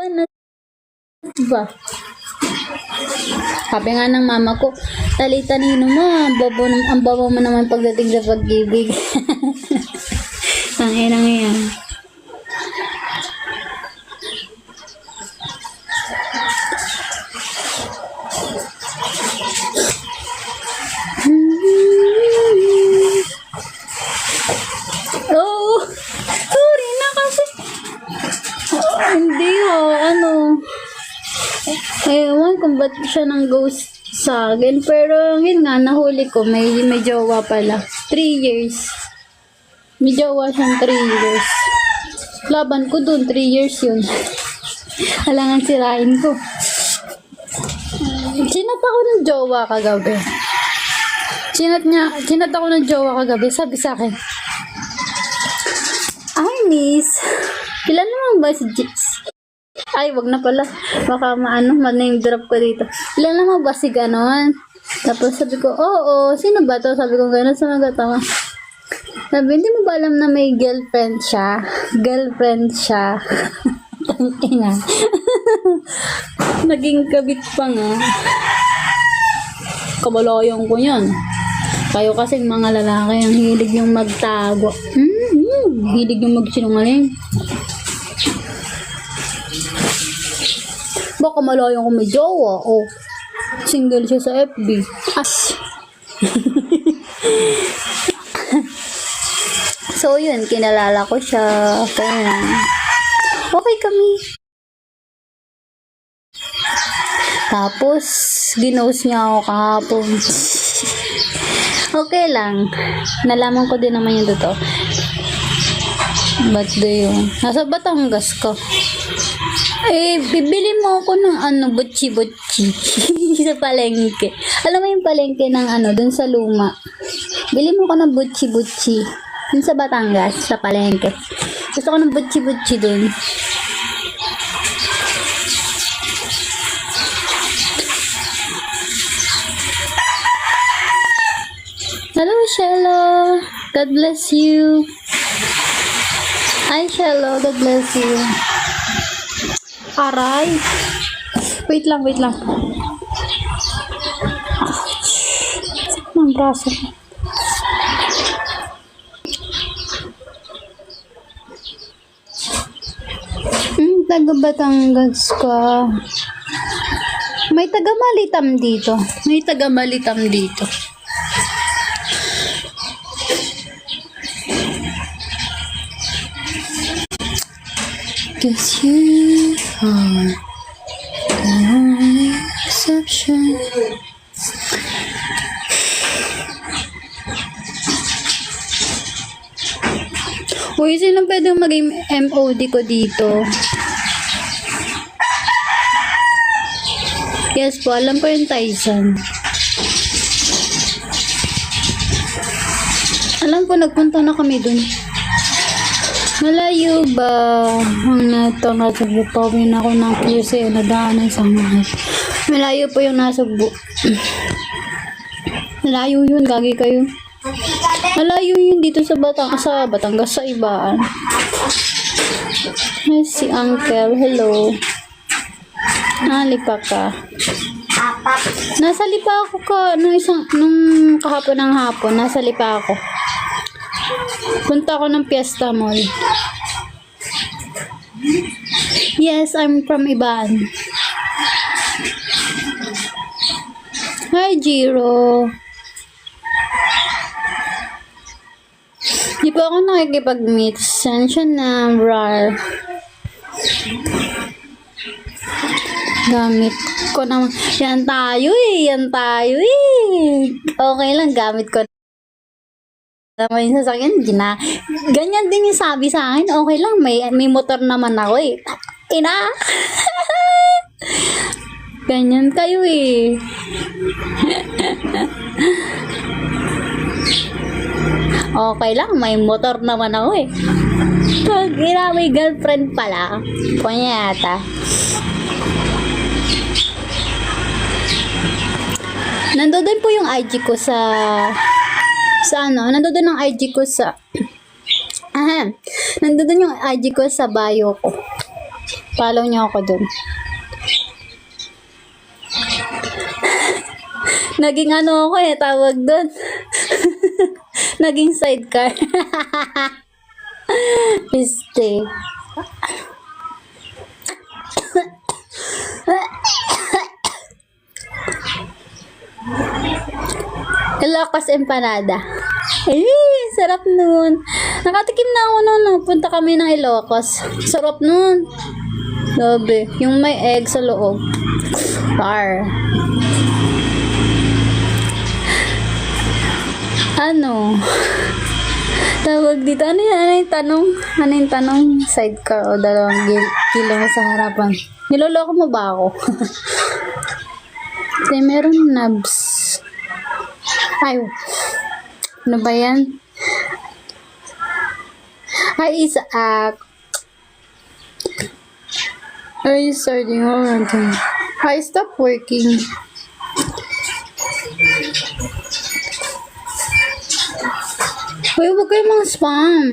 ba na ba? Sabi nga ng mama ko, tali-talino mo, ang babo mo naman pagdating sa pag-ibig. Ang inang yan. Oh, sorry na kasi. Hindi ewan kung ba't siya nang ghost sa akin. Pero yun nga, nahuli ko, may jowa pala. 3 years. May jowa siyang 3 years. Laban ko dun, 3 years yun. Alangan sirain ko. Sinat ako ng jowa kagabi. Sinat ako ng jowa kagabi. Sabi sa akin, "Ay, miss, ilan naman ba si Jits?" Ay, wag na pala. Baka ma-name drop ko dito. Ilan naman ba si ganon? Tapos sabi ko, oo, sino ba to? Sabi ko ganon sa nagatawa. Sabi, hindi mo ba alam na may girlfriend siya? Girlfriend siya. Tangina. Naging kabit pa nga. Kabaloyong ko yan. Kayo kasing mga lalaki ang hilig yung magtago. Hilig yung magsinungaling. Baka malayo ko may jowa o single siya sa FB. As. So yun, kinalala ko siya. Okay kami. Tapos, ginost niya ako kahapon. Okay lang. Nalaman ko din naman yung totoo. Ba't do yun? Nasa Batangas ka. Bibili mo ako ng butchi-butchi sa palengke. Alam mo yung palengke ng dun sa luma. Bili mo ako ng butchi-butchi dun sa Batangas, sa palengke. Gusto ko ng butchi-butchi dun. Hello, Shello. God bless you. Hi, Shello. God bless you. Aray. Wait lang. Sakit ng braso. Taga Batangas ka. May taga Malitam dito. Guess you are the only exception. Uy, sino pwedeng maging MOD ko dito? Yes po, alam ko yung Tyson. Alam ko, nagpunta na kami dun. Malayo ba ang natawin ako ng QC na daanan sa mga? Malayo po yung nasugbo. Malayo yun, gagi kayo. Malayo yun dito sa Batangas sa Ibaan. Ay, si Uncle, hello. Lipa ka. Nasa Lipa ako nung kahapon ng hapon, nasa Lipa ako. Punta ako ng Fiesta Mall. Yes, I'm from Iban. Hi, Jiro. Di pa ako nakikipag-meet. Sensya na, rar. Gamit ko naman. Yan tayo eh. Okay lang, gamit ko naman yung sasakyan. Ganyan din yung sabi sa akin. Okay lang, may motor naman ako eh. Ina! Ganyan kayo eh. Okay lang, may motor naman ako eh. Pag may girlfriend pala. Kunyata. Nandoon po yung IG ko nandoon ang IG ko nandoon yung IG ko sa bio ko. Follow niyo ako dun. Naging ano ako eh, tawag dun. Naging sidecar. Este. Ilocos Empanada. Ay, sarap nun. Nakatikim na ako nun. Punta kami ng Ilocos. Sarap nun. Sabi, yung may egg sa loob. Par. Ano? Tawag dito. Ano yan? Ano yung tanong? Ano yung tanong? Sidecar o 2 kilo sa harapan. Niloloko mo ba ako? Kasi meron nabs. Ay, ano ba yan? Hi, Isaac. Are you starting already? I stopped working. Uy, huwag kayo mga spam.